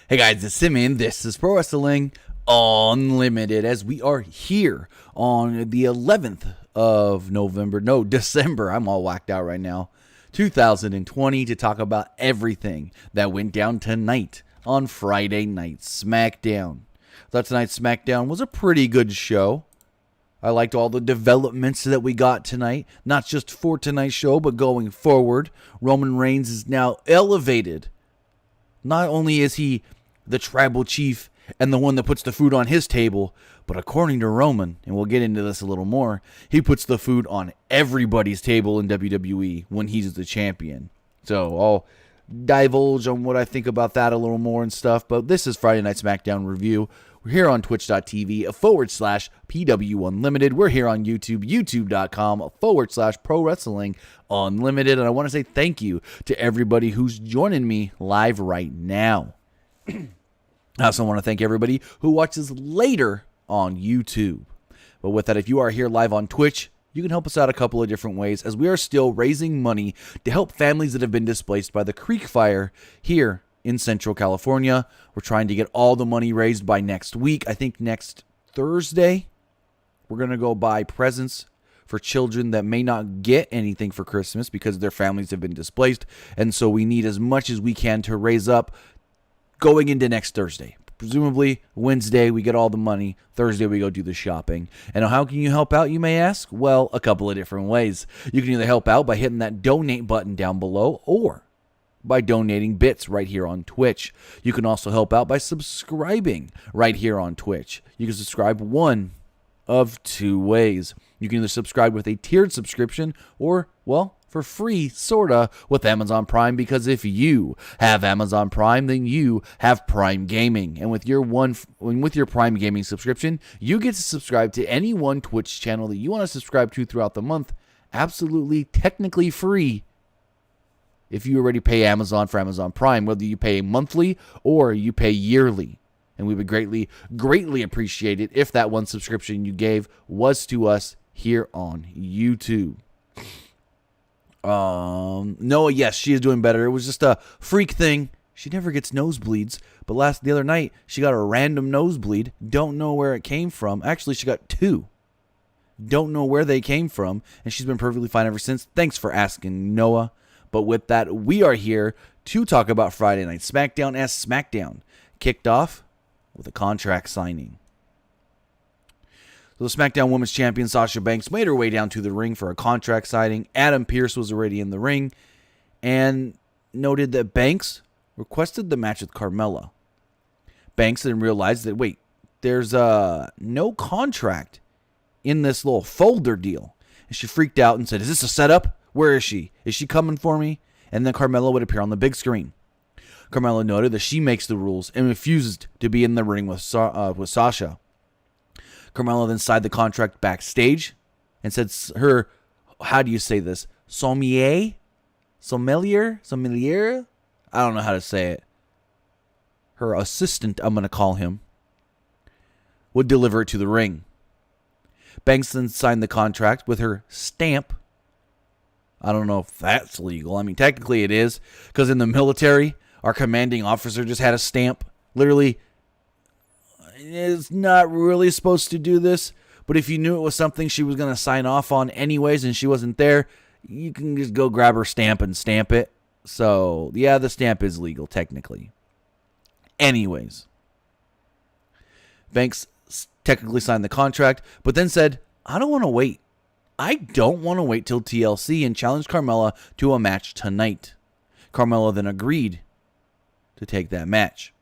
Hey guys, it's Simon. This is Pro Wrestling Unlimited as we are here on the 11th of December. I'm all whacked out right now. 2020 to talk about everything that went down tonight on Friday Night Smackdown. That tonight's Smackdown was a pretty good show. I liked all the developments that we got tonight, not just for tonight's show, but going forward. Roman Reigns is now elevated. Not only is he the tribal chief and the one that puts the food on his table, but according to Roman, and we'll get into this a little more, he puts the food on everybody's table in WWE when he's the champion. So I'll divulge on what I think about that a little more and stuff, but this is Friday Night Smackdown Review. We're here on twitch.tv/PW Unlimited. We're here on YouTube, youtube.com/Pro Wrestling Unlimited. And I want to say thank you to everybody who's joining me live right now. I also want to thank everybody who watches later on YouTube. But with that, if you are here live on Twitch, you can help us out a couple of different ways as we are still raising money to help families that have been displaced by the Creek Fire here in Central California. We're trying to get all the money raised by next week. I think next Thursday, we're going to go buy presents for children that may not get anything for Christmas because their families have been displaced. And so we need as much as we can to raise up going into next Thursday. Presumably, Wednesday, we get all the money. Thursday, we go do the shopping. And how can you help out, you may ask? Well, a couple of different ways. You can either help out by hitting that donate button down below or by donating bits right here on Twitch. You can also help out by subscribing right here on Twitch. You can subscribe one of two ways. You can either subscribe with a tiered subscription or, well, for free, sorta, with Amazon Prime, because if you have Amazon Prime, then you have Prime Gaming. And with your Prime Gaming subscription, you get to subscribe to any one Twitch channel that you want to subscribe to throughout the month, absolutely, technically free. If you already pay Amazon for Amazon Prime, whether you pay monthly or you pay yearly. And we would greatly, greatly appreciate it if that one subscription you gave was to us here on YouTube. Noah, yes, she is doing better. It was just a freak thing. She never gets nosebleeds, but the other night, she got a random nosebleed. Don't know where it came from. Actually, she got two. Don't know where they came from, and she's been perfectly fine ever since. Thanks for asking, Noah. But with that, we are here to talk about Friday Night Smackdown as SmackDown kicked off with a contract signing. So the SmackDown Women's Champion Sasha Banks made her way down to the ring for a contract signing. Adam Pearce was already in the ring and noted that Banks requested the match with Carmella. Banks then realized that, wait, there's no contract in this little folder deal. And she freaked out and said, is this a setup? Where is she? Is she coming for me? And then Carmella would appear on the big screen. Carmella noted that she makes the rules and refused to be in the ring with Sasha. Carmella then signed the contract backstage and said her, how do you say this? Sommelier? I don't know how to say it. Her assistant, I'm going to call him, would deliver it to the ring. Banks then signed the contract with her stamp. I don't know if that's legal. I mean, technically it is, because in the military, our commanding officer just had a stamp. Literally, is not really supposed to do this, but if you knew it was something she was going to sign off on anyways and she wasn't there, you can just go grab her stamp and stamp it. So, yeah, the stamp is legal, technically. Anyways, Banks technically signed the contract, but then said, I don't want to wait. I don't want to wait till TLC and challenge Carmella to a match tonight. Carmella then agreed to take that match.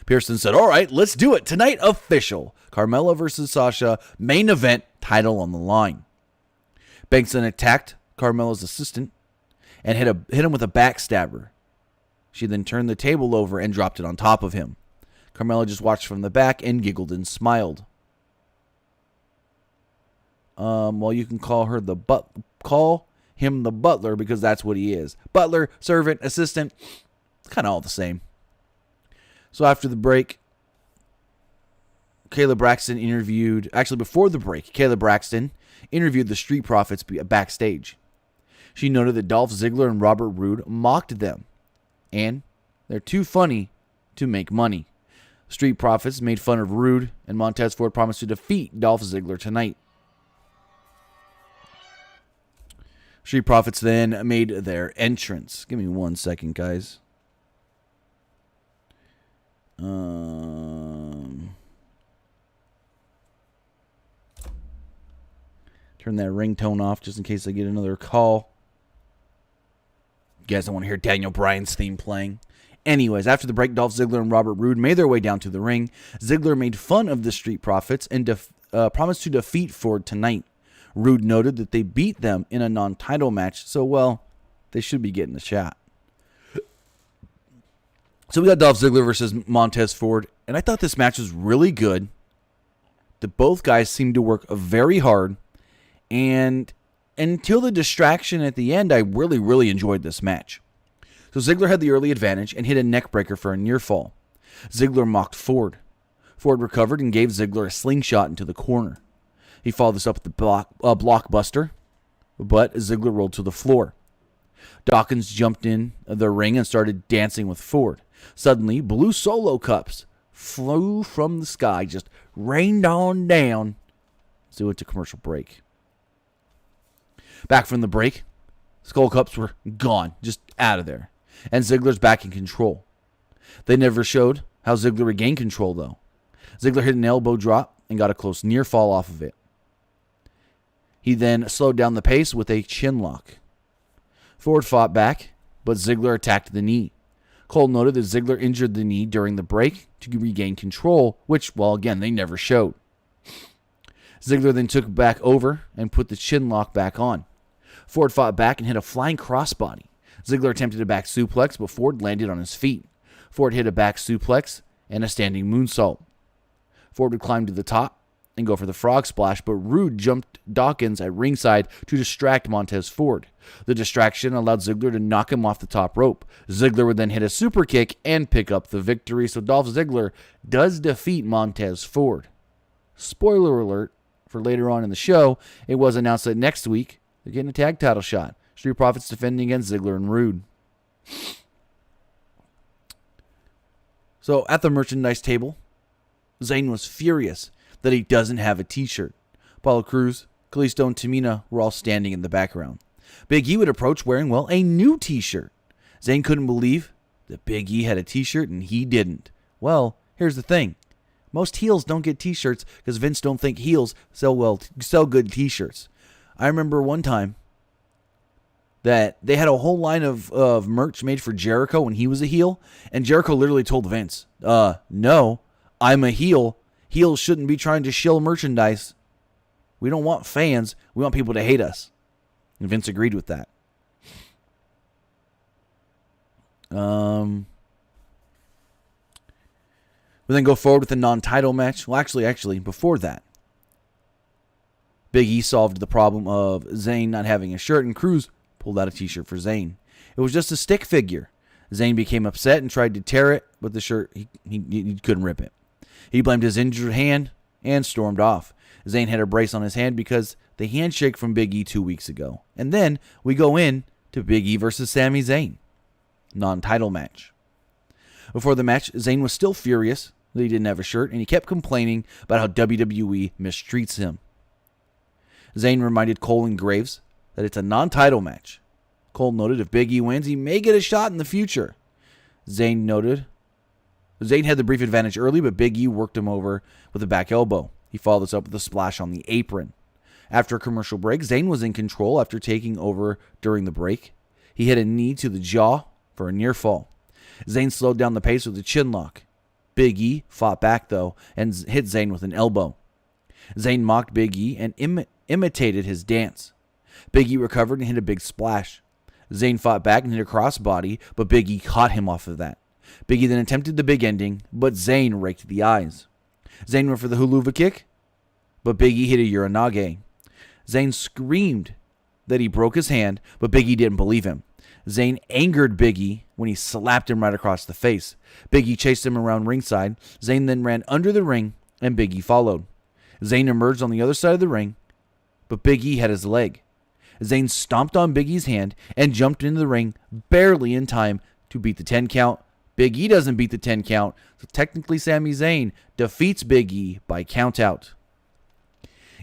Pearson said, all right, let's do it. Tonight, official. Carmella versus Sasha, main event, title on the line. Banks then attacked Carmella's assistant and hit him with a backstabber. She then turned the table over and dropped it on top of him. Carmella just watched from the back and giggled and smiled. Well, you can call him the butler because that's what he is. Butler, servant, assistant, kind of all the same. So after the break, before the break, Kayla Braxton interviewed the Street Profits backstage. She noted that Dolph Ziggler and Robert Roode mocked them, and they're too funny to make money. Street Profits made fun of Rude, and Montez Ford promised to defeat Dolph Ziggler tonight. Street Profits then made their entrance. Give me 1 second, guys. Turn that ringtone off just in case I get another call. You guys don't want to hear Daniel Bryan's theme playing. Anyways, after the break, Dolph Ziggler and Robert Roode made their way down to the ring. Ziggler made fun of the Street Profits and promised to defeat Ford tonight. Roode noted that they beat them in a non-title match, so, well, they should be getting a shot. So we got Dolph Ziggler versus Montez Ford, and I thought this match was really good. Both guys seemed to work very hard, and until the distraction at the end, I really, really enjoyed this match. So Ziggler had the early advantage and hit a neckbreaker for a near fall. Ziggler mocked Ford. Ford recovered and gave Ziggler a slingshot into the corner. He followed this up with the blockbuster, but Ziggler rolled to the floor. Dawkins jumped in the ring and started dancing with Ford. Suddenly, blue Solo cups flew from the sky, just rained on down. So we went to commercial break. Back from the break, Skull Cups were gone, just out of there. And Ziggler's back in control. They never showed how Ziggler regained control, though. Ziggler hit an elbow drop and got a close near fall off of it. He then slowed down the pace with a chin lock. Ford fought back, but Ziggler attacked the knee. Cole noted that Ziggler injured the knee during the break to regain control, which, well, again, they never showed. Ziggler then took back over and put the chin lock back on. Ford fought back and hit a flying crossbody. Ziggler attempted a back suplex, but Ford landed on his feet. Ford hit a back suplex and a standing moonsault. Ford would climb to the top and go for the frog splash, but Roode jumped Dawkins at ringside to distract Montez Ford. The distraction allowed Ziggler to knock him off the top rope. Ziggler would then hit a super kick and pick up the victory, so Dolph Ziggler does defeat Montez Ford. Spoiler alert, for later on in the show, it was announced that next week they're getting a tag title shot. Street Profits defending against Ziggler and Roode. So at the merchandise table, Zayn was furious that he doesn't have a T-shirt. Apollo Crews, Kalisto, and Tamina were all standing in the background. Big E would approach wearing, well, a new T-shirt. Zayn couldn't believe that Big E had a T-shirt and he didn't. Well, here's the thing. Most heels don't get T-shirts because Vince don't think heels sell good T-shirts. I remember one time that they had a whole line of merch made for Jericho when he was a heel, and Jericho literally told Vince, no, I'm a heel. Heels shouldn't be trying to shill merchandise. We don't want fans. We want people to hate us. And Vince agreed with that. We then go forward with the non-title match. Well, actually, before that, Big E solved the problem of Zayn not having a shirt, and Crews pulled out a T-shirt for Zayn. It was just a stick figure. Zayn became upset and tried to tear it, but the shirt, he couldn't rip it. He blamed his injured hand and stormed off. Zayn had a brace on his hand because the handshake from Big E 2 weeks ago. And then we go in to Big E versus Sami Zayn. Non-title match. Before the match, Zayn was still furious that he didn't have a shirt, and he kept complaining about how WWE mistreats him. Zayn reminded Cole and Graves that it's a non-title match. Cole noted if Big E wins, he may get a shot in the future. Zayn had the brief advantage early, but Big E worked him over with a back elbow. He followed this up with a splash on the apron. After a commercial break, Zayn was in control after taking over during the break. He hit a knee to the jaw for a near fall. Zayn slowed down the pace with a chin lock. Big E fought back, though, and hit Zayn with an elbow. Zayn mocked Big E and imitated his dance. Big E recovered and hit a big splash. Zayn fought back and hit a crossbody, but Big E caught him off of that. Big E then attempted the big ending, but Zayn raked the eyes. Zayn went for the huluva kick, but Big E hit a uranage. Zayn screamed that he broke his hand, but Big E didn't believe him. Zayn angered Big E when he slapped him right across the face. Big E chased him around ringside. Zayn then ran under the ring, and Big E followed. Zayn emerged on the other side of the ring, but Big E had his leg. Zayn stomped on Big E's hand and jumped into the ring barely in time to beat the 10 count, Big E doesn't beat the 10 count, so technically Sami Zayn defeats Big E by count out.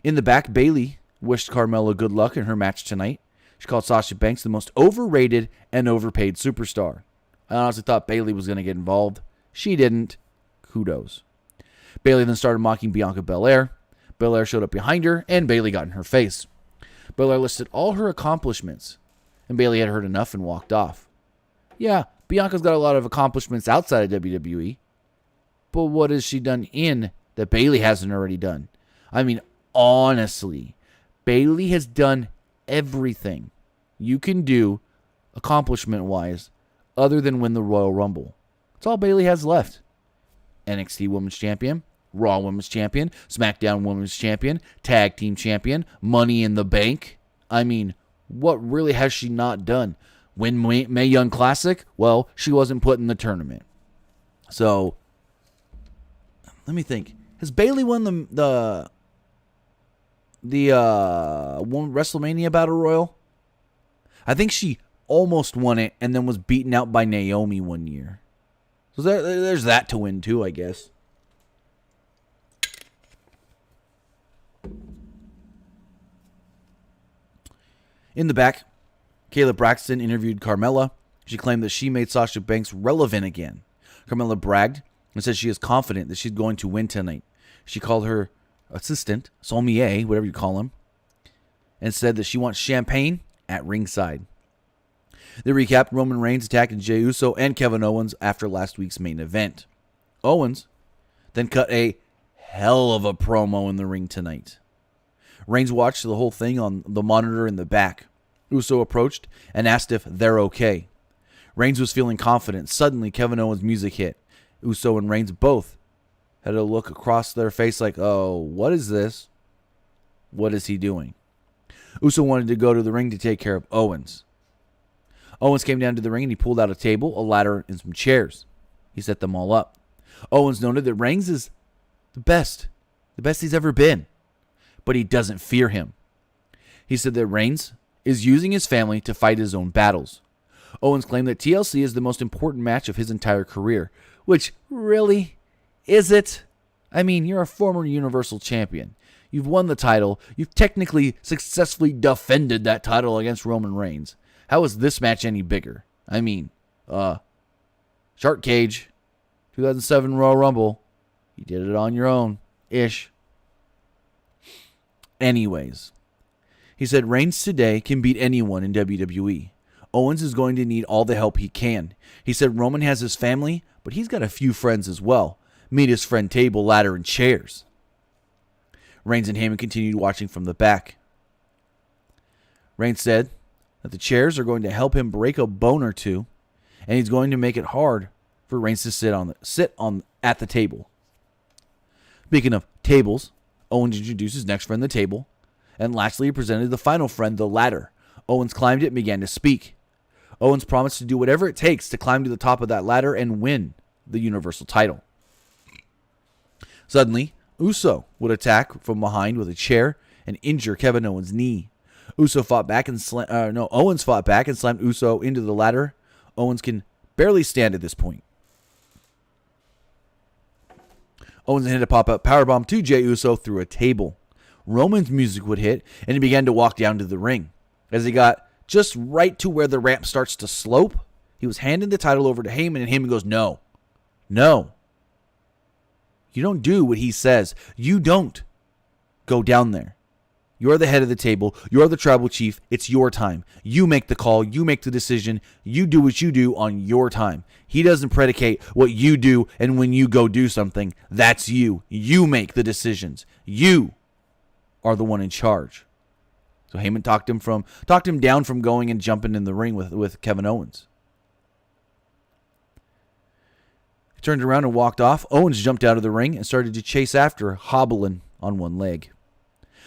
In the back, Bayley wished Carmella good luck in her match tonight. She called Sasha Banks the most overrated and overpaid superstar. I honestly thought Bayley was going to get involved. She didn't. Kudos. Bayley then started mocking Bianca Belair. Belair showed up behind her, and Bayley got in her face. Belair listed all her accomplishments, and Bayley had heard enough and walked off. Yeah, Bianca's got a lot of accomplishments outside of WWE, but what has she done in that Bayley hasn't already done? I mean, honestly, Bayley has done everything you can do accomplishment-wise other than win the Royal Rumble. That's all Bayley has left. NXT Women's Champion, Raw Women's Champion, SmackDown Women's Champion, Tag Team Champion, Money in the Bank. I mean, what really has she not done? Win Mae Young Classic? Well, she wasn't put in the tournament. So, let me think. Has Bayley won the WrestleMania Battle Royal? I think she almost won it and then was beaten out by Naomi one year. So there's that to win too, I guess. In the back, Kayla Braxton interviewed Carmella. She claimed that she made Sasha Banks relevant again. Carmella bragged and said she is confident that she's going to win tonight. She called her assistant, sommelier, whatever you call him, and said that she wants champagne at ringside. They recapped Roman Reigns attacking Jey Uso and Kevin Owens after last week's main event. Owens then cut a hell of a promo in the ring tonight. Reigns watched the whole thing on the monitor in the back. Uso approached and asked if they're okay. Reigns was feeling confident. Suddenly, Kevin Owens' music hit. Uso and Reigns both had a look across their face like, oh, what is this? What is he doing? Uso wanted to go to the ring to take care of Owens. Owens came down to the ring and he pulled out a table, a ladder, and some chairs. He set them all up. Owens noted that Reigns is the best he's ever been, but he doesn't fear him. He said that Reigns is using his family to fight his own battles. Owens claimed that TLC is the most important match of his entire career, which really is it? I mean, you're a former Universal Champion. You've won the title. You've technically successfully defended that title against Roman Reigns. How is this match any bigger? I mean, Shark Cage, 2007 Royal Rumble. You did it on your own-ish. Anyways, he said Reigns today can beat anyone in WWE. Owens is going to need all the help he can. He said Roman has his family, but he's got a few friends as well. Meet his friend table, ladder, and chairs. Reigns and Heyman continued watching from the back. Reigns said that the chairs are going to help him break a bone or two, and he's going to make it hard for Reigns to sit at the table. Speaking of tables, Owens introduced his next friend, the table, and lastly he presented the final friend, the ladder. Owens climbed it and began to speak. Owens promised to do whatever it takes to climb to the top of that ladder and win the Universal title. Suddenly, Uso would attack from behind with a chair and injure Kevin Owens' knee. Owens fought back and slammed Uso into the ladder. Owens can barely stand at this point. Owens hit a pop-up powerbomb to Jey Uso through a table. Roman's music would hit, and he began to walk down to the ring. As he got just right to where the ramp starts to slope, he was handing the title over to Heyman, and Heyman goes, no. You don't do what he says. You don't go down there. You're the head of the table. You're the tribal chief. It's your time. You make the call. You make the decision. You do what you do on your time. He doesn't predicate what you do, and when you go do something, that's you. You make the decisions. You are the one in charge. So Heyman talked him down from going and jumping in the ring with Kevin Owens. He turned around and walked off. Owens jumped out of the ring and started to chase after, hobbling on one leg.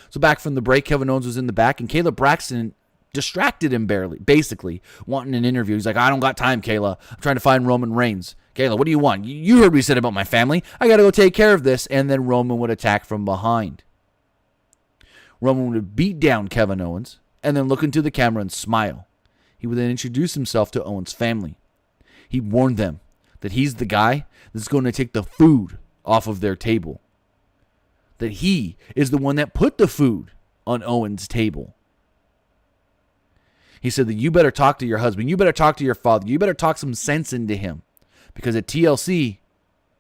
So back from the break, Kevin Owens was in the back, and Kayla Braxton distracted him basically, wanting an interview. He's like, I don't got time, Kayla. I'm trying to find Roman Reigns. Kayla, what do you want? You heard what he said about my family. I got to go take care of this. And then Roman would attack from behind. Roman would beat down Kevin Owens and then look into the camera and smile. He would then introduce himself to Owens' family. He warned them that he's the guy that's going to take the food off of their table. That he is the one that put the food on Owens' table. He said that you better talk to your husband. You better talk to your father. You better talk some sense into him. Because at TLC,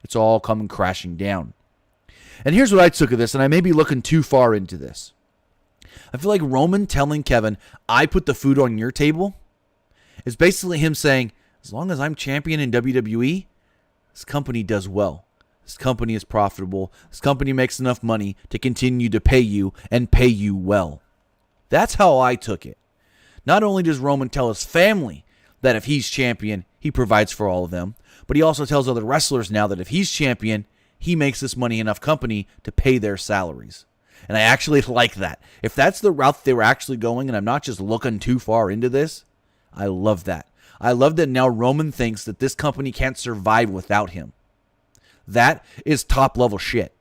it's all coming crashing down. And here's what I took of this, and I may be looking too far into this. I feel like Roman telling Kevin, I put the food on your table, is basically him saying, as long as I'm champion in WWE, this company does well. This company is profitable. This company makes enough money to continue to pay you and pay you well. That's how I took it. Not only does Roman tell his family that if he's champion, he provides for all of them, but he also tells other wrestlers now that if he's champion, he makes this money enough company to pay their salaries. And I actually like that. If that's the route they were actually going, and I'm not just looking too far into this, I love that. I love that now Roman thinks that this company can't survive without him. That is top level shit.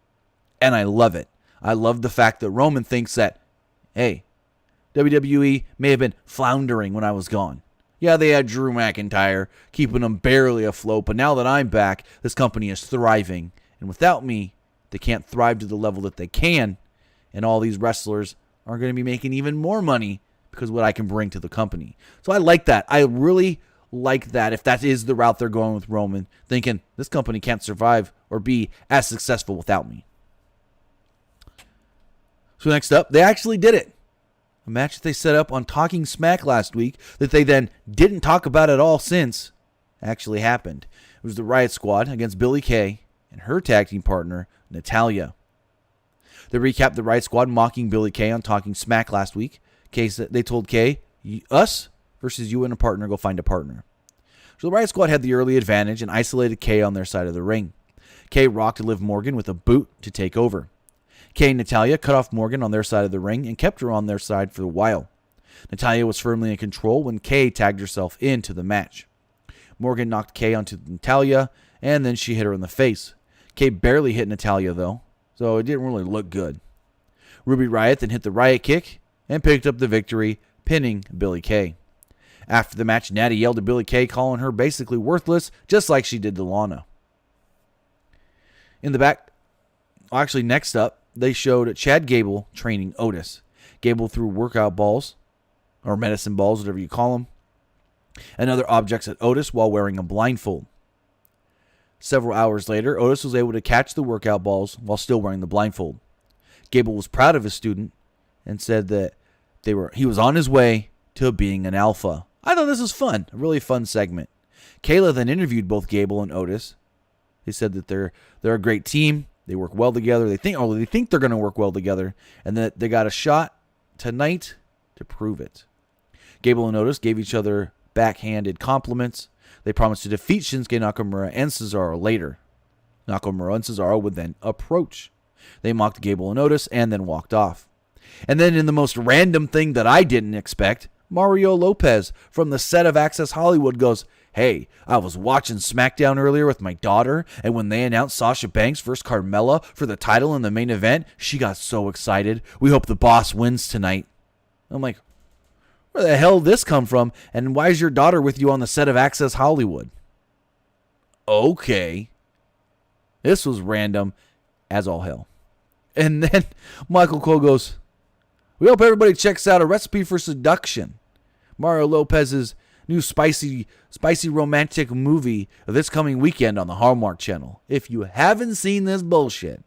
And I love it. I love the fact that Roman thinks that, hey, WWE may have been floundering when I was gone. Yeah, they had Drew McIntyre, keeping them barely afloat, but now that I'm back, this company is thriving. And without me, they can't thrive to the level that they can. And all these wrestlers are going to be making even more money because of what I can bring to the company. So I like that. I really like that if that is the route they're going with Roman, thinking this company can't survive or be as successful without me. So next up, they actually did it. A match that they set up on Talking Smack last week that they then didn't talk about at all since actually happened. It was the Riott Squad against Billie Kay and her tag team partner, Natalya. They recapped the Riott Squad mocking Billie Kay on Talking Smack last week. They told Kay, us versus you and a partner, go find a partner. So the Riott Squad had the early advantage and isolated Kay on their side of the ring. Kay rocked Liv Morgan with a boot to take over. Kay and Natalya cut off Morgan on their side of the ring and kept her on their side for a while. Natalya was firmly in control when Kay tagged herself into the match. Morgan knocked Kay onto Natalya, and then she hit her in the face. Kay barely hit Natalya, though, so it didn't really look good. Ruby Riott then hit the Riott kick and picked up the victory, pinning Billie Kay. After the match, Natty yelled at Billie Kay, calling her basically worthless, just like she did to Lana. In the back, actually next up, they showed Chad Gable training Otis. Gable threw workout balls, or medicine balls, whatever you call them, and other objects at Otis while wearing a blindfold. Several hours later, Otis was able to catch the workout balls while still wearing the blindfold. Gable was proud of his student and said that he was on his way to being an alpha. I thought this was fun, a really fun segment. Kayla then interviewed both Gable and Otis. They said that they're a great team. They work well together. They think they're going to work well together, and that they got a shot tonight to prove it. Gable and Otis gave each other backhanded compliments. They promised to defeat Shinsuke Nakamura and Cesaro later. Nakamura and Cesaro would then approach. They mocked Gable and Otis and then walked off. And then in the most random thing that I didn't expect, Mario Lopez from the set of Access Hollywood goes, hey, I was watching SmackDown earlier with my daughter, and when they announced Sasha Banks versus Carmella for the title in the main event, she got so excited. We hope the boss wins tonight. I'm like, where the hell did this come from? And why is your daughter with you on the set of Access Hollywood? Okay. This was random as all hell. And then Michael Cole goes, we hope everybody checks out A Recipe for Seduction, Mario Lopez's new spicy romantic movie this coming weekend on the Hallmark Channel. If you haven't seen this bullshit,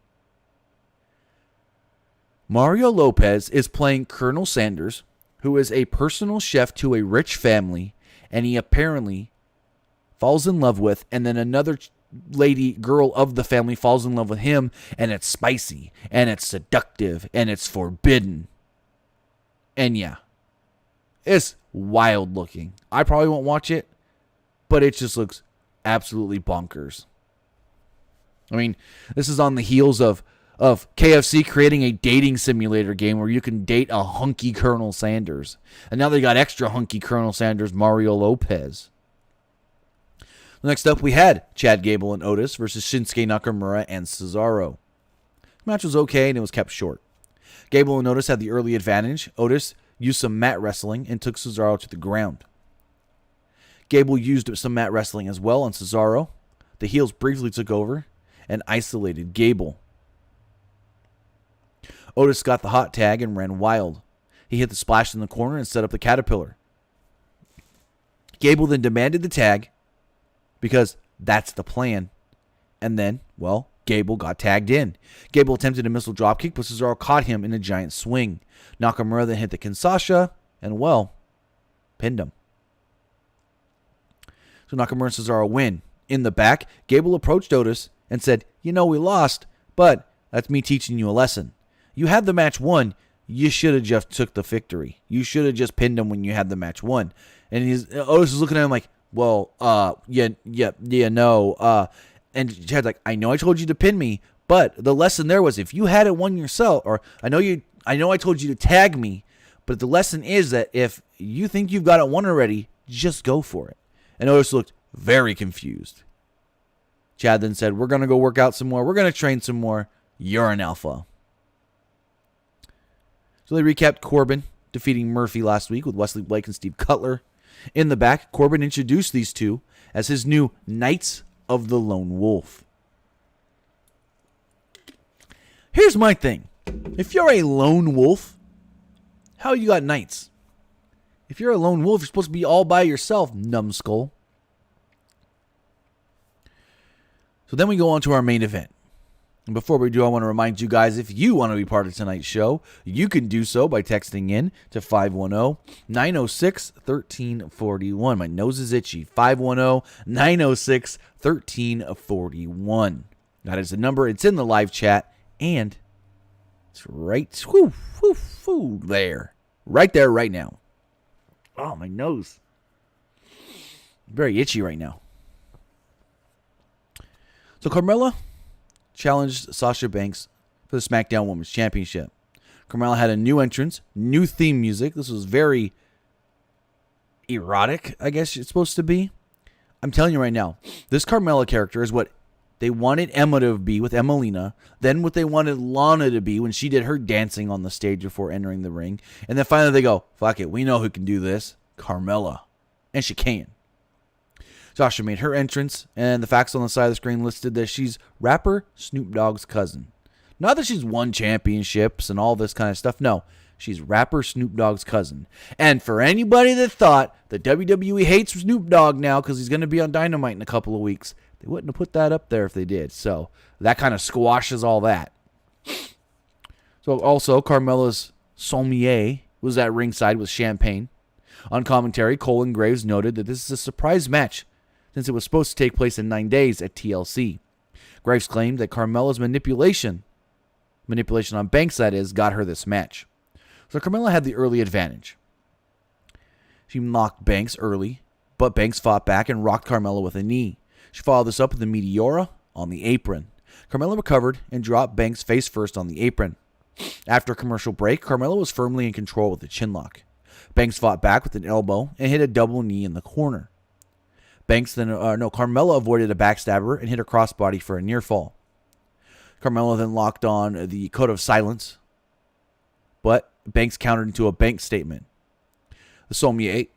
Mario Lopez is playing Colonel Sanders, who is a personal chef to a rich family, and he apparently falls in love with, and then another girl of the family falls in love with him, and it's spicy, and it's seductive, and it's forbidden. And yeah, it's wild looking. I probably won't watch it, but it just looks absolutely bonkers. I mean, this is on the heels of KFC creating a dating simulator game where you can date a hunky Colonel Sanders. And now they got extra hunky Colonel Sanders, Mario Lopez. Next up, we had Chad Gable and Otis versus Shinsuke Nakamura and Cesaro. The match was okay, and it was kept short. Gable and Otis had the early advantage. Otis used some mat wrestling and took Cesaro to the ground. Gable used some mat wrestling as well on Cesaro. the heels briefly took over and isolated Gable. Otis got the hot tag and ran wild. He hit the splash in the corner and set up the caterpillar. Gable then demanded the tag because that's the plan. And then, well, Gable got tagged in. Gable attempted a missile dropkick, but Cesaro caught him in a giant swing. Nakamura then hit the Kinshasa and, well, pinned him. So Nakamura and Cesaro win. In the back, Gable approached Otis and said, "You know, we lost, but that's me teaching you a lesson. You had the match won. You should have just took the victory. You should have just pinned him when you had the match won." And Otis is looking at him like, "Well, no." And Chad's like, "I know I told you to pin me, but the lesson there was if you had it won yourself, or I know I told you to tag me, but the lesson is that if you think you've got it won already, just go for it." And Otis looked very confused. Chad then said, "We're going to go work out some more. We're going to train some more. You're an alpha." So they recapped Corbin defeating Murphy last week with Wesley Blake and Steve Cutler. In the back, Corbin introduced these two as his new Knights of the Lone Wolf. Here's my thing. If you're a lone wolf, how you got knights? If you're a lone wolf, you're supposed to be all by yourself, numbskull. So then we go on to our main event. And before we do, I want to remind you guys, if you want to be part of tonight's show, you can do so by texting in to 510-906-1341. My nose is itchy. 510-906-1341. That is the number. It's in the live chat, and it's right there. Right there, right now. Oh, my nose. Very itchy right now. So Carmella challenged Sasha Banks for the SmackDown Women's Championship. Carmella had a new entrance, new theme music. This was very erotic, I guess it's supposed to be. I'm telling you right now, this Carmella character is what they wanted Emma to be with Emelina, then what they wanted Lana to be when she did her dancing on the stage before entering the ring, and then finally they go, "Fuck it, we know who can do this, Carmella." And she can. Sasha made her entrance, and the facts on the side of the screen listed that she's rapper Snoop Dogg's cousin. Not that she's won championships and all this kind of stuff. No, she's rapper Snoop Dogg's cousin. And for anybody that thought that WWE hates Snoop Dogg now because he's going to be on Dynamite in a couple of weeks, they wouldn't have put that up there if they did. So that kind of squashes all that. So also, Carmella's sommelier was at ringside with champagne. On commentary, Cole and Graves noted that this is a surprise match, since it was supposed to take place in 9 days at TLC. Graves claimed that Carmella's manipulation on Banks, that is, got her this match. So Carmella had the early advantage. She knocked Banks early, but Banks fought back and rocked Carmella with a knee. She followed this up with a Meteora on the apron. Carmella recovered and dropped Banks face first on the apron. After a commercial break, Carmella was firmly in control with the chinlock. Banks fought back with an elbow and hit a double knee in the corner. Carmella avoided a backstabber and hit a crossbody for a near fall. Carmella then locked on the Code of Silence, but Banks countered into a Banks statement. The sommelier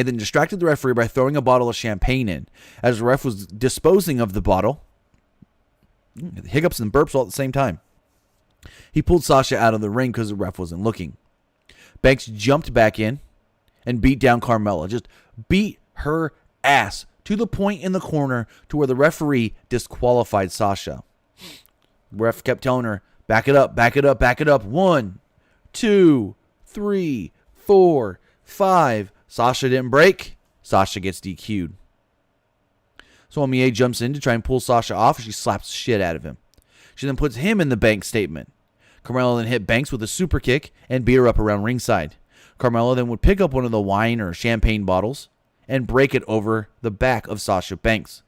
then distracted the referee by throwing a bottle of champagne in. As the ref was disposing of the bottle, hiccups and burps all at the same time, he pulled Sasha out of the ring because the ref wasn't looking. Banks jumped back in and beat down Carmella. Just beat her ass to the point in the corner to where the referee disqualified Sasha. The ref kept telling her, "Back it up, back it up, back it up. 1, 2, 3, 4, 5. Sasha didn't break. Sasha gets DQ'd. So Mie jumps in to try and pull Sasha off, and she slaps the shit out of him. She then puts him in the Banks statement. Carmella then hit Banks with a super kick and beat her up around ringside. Carmella then would pick up one of the wine or champagne bottles and break it over the back of Sasha Banks.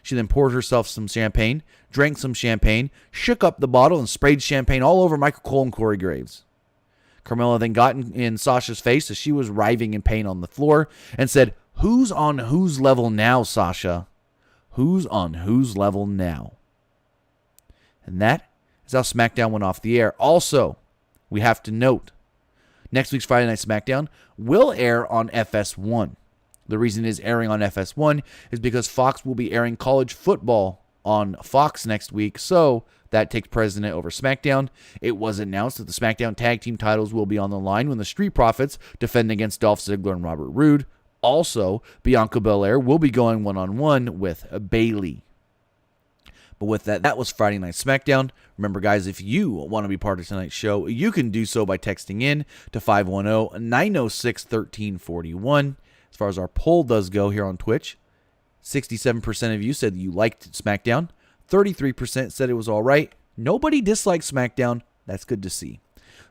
She then poured herself some champagne, drank some champagne, shook up the bottle, and sprayed champagne all over Michael Cole and Corey Graves. Carmella then got in Sasha's face as she was writhing in pain on the floor and said, "Who's on whose level now, Sasha? Who's on whose level now?" And that is how SmackDown went off the air. Also, we have to note, next week's Friday Night Smackdown will air on FS1. The reason it is airing on FS1 is because Fox will be airing college football on Fox next week, so that takes precedent over SmackDown. It was announced that the SmackDown Tag Team titles will be on the line when the Street Profits defend against Dolph Ziggler and Robert Roode. Also, Bianca Belair will be going one-on-one with Bayley. But with that, that was Friday Night Smackdown. Remember, guys, if you want to be part of tonight's show, you can do so by texting in to 510-906-1341. As far as our poll does go here on Twitch, 67% of you said that you liked SmackDown. 33% said it was all right. Nobody disliked SmackDown. That's good to see.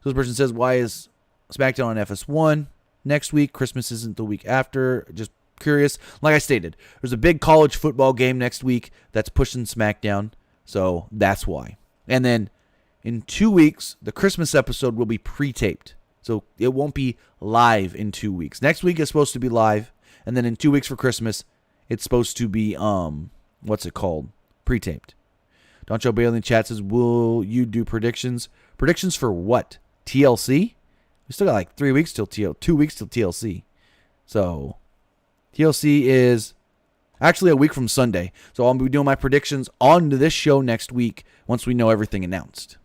So this person says, why is SmackDown on FS1 next week? Christmas isn't the week after. Just curious. Like I stated, there's a big college football game next week that's pushing SmackDown. So that's why. And then in 2 weeks, the Christmas episode will be pre-taped. So it won't be live in 2 weeks. Next week is supposed to be live. And then in 2 weeks for Christmas, it's supposed to be, what's it called? Pre-taped. Don Joe Bailey in the chat says, will you do predictions? Predictions for what? TLC? We still got like 3 weeks till 2 weeks till TLC. So TLC is actually a week from Sunday. So I'll be doing my predictions on this show next week once we know everything announced.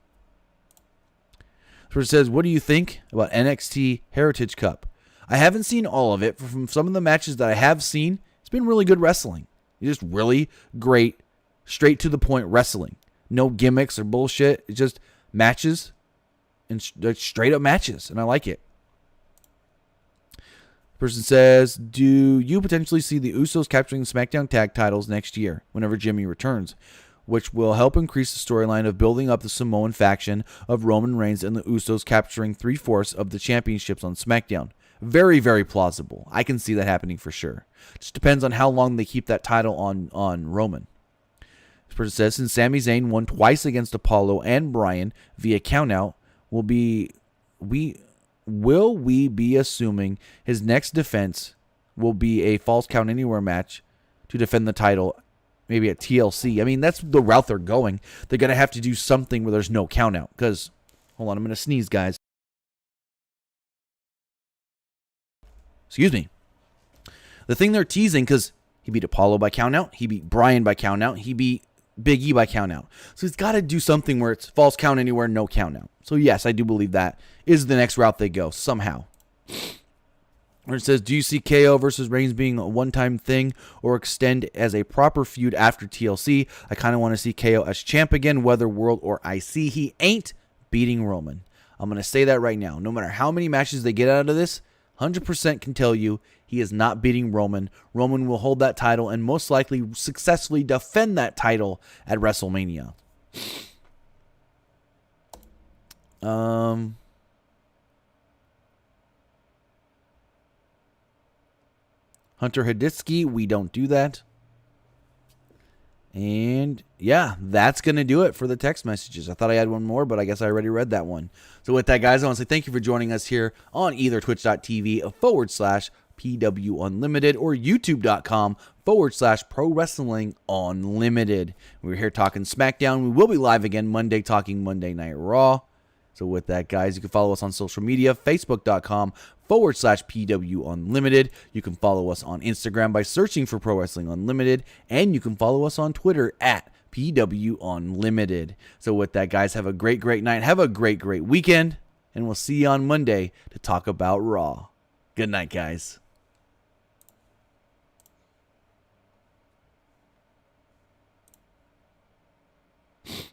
So it says, what do you think about NXT Heritage Cup? I haven't seen all of it. From some of the matches that I have seen, it's been really good wrestling. It's just really great, straight to the point wrestling. No gimmicks or bullshit. It's just matches and straight up matches. And I like it. Person says, do you potentially see the Usos capturing the SmackDown tag titles next year whenever Jimmy returns, which will help increase the storyline of building up the Samoan faction of Roman Reigns and the Usos capturing 3/4 of the championships on SmackDown? Very, very plausible. I can see that happening for sure. Just depends on how long they keep that title on Roman. This person says, since Sami Zayn won twice against Apollo and Bryan via countout, will we be assuming his next defense will be a Falls Count Anywhere match to defend the title, maybe at TLC? I mean, that's the route they're going. They're going to have to do something where there's no count out. Because, hold on, I'm going to sneeze, guys. Excuse me. The thing they're teasing, because he beat Apollo by count out, he beat Bryan by count out, he beat Big E by count out. So he's got to do something where it's Falls Count Anywhere, no count out. So yes, I do believe that is the next route they go, somehow. Where it says, do you see KO versus Reigns being a one-time thing or extend as a proper feud after TLC? I kind of want to see KO as champ again, whether World or IC. He ain't beating Roman. I'm going to say that right now. No matter how many matches they get out of this, 100% can tell you he is not beating Roman. Roman will hold that title and most likely successfully defend that title at WrestleMania. Hunter Hiditsky, we don't do that. And yeah, that's going to do it for the text messages. I thought I had one more, but I guess I already read that one. So with that, guys, I want to say thank you for joining us here on either twitch.tv/PW Unlimited or youtube.com/Pro Wrestling Unlimited. We're here talking SmackDown. We will be live again Monday talking Monday Night Raw. So with that, guys, you can follow us on social media, facebook.com/PW Unlimited. You can follow us on Instagram by searching for Pro Wrestling Unlimited. And you can follow us on Twitter at PW Unlimited. So with that, guys, have a great, great night. Have a great, great weekend. And we'll see you on Monday to talk about Raw. Good night, guys.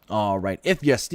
All right. If you still